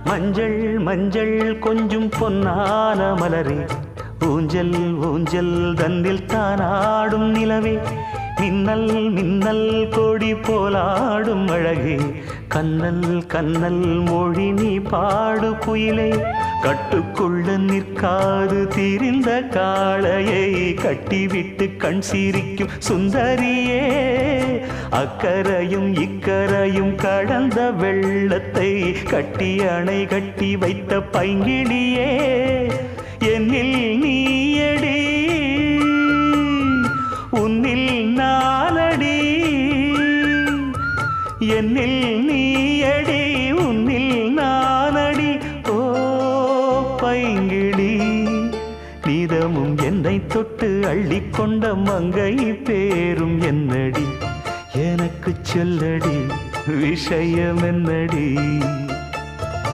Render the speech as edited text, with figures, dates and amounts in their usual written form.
மஞ்சள் மஞ்சள் கொஞ்சம் பொன்னான மலரே, ஊஞ்சல் ஊஞ்சல் தந்தில் தானாடும் நிலவே, மின்னல் மின்னல் கொடி போலாடும் அழகே, கண்ணல் கண்ணல் மொழி நீ பாடு குயிலே, கட்டுக்குள்ள நிற்காது திரிந்த காளையை கட்டிவிட்டு கண் சிரிக்கும் சுந்தரியே, அக்கரையும் இக்கரையும் கடந்த வெள்ளத்தை கட்டி அணை கட்டி வைத்த பைங்கிளியே, என்னில் நீயடி உன்னில் நானடி, என்னில் நீயடி உன்னில் நானடி. ஓ பைங்கிளி, நீதமும் என்னை தொட்டு அள்ளிக்கொண்ட மங்கை பேரும் என்னடி, எனக்கு சொல்லடி விஷயம் என்னடி.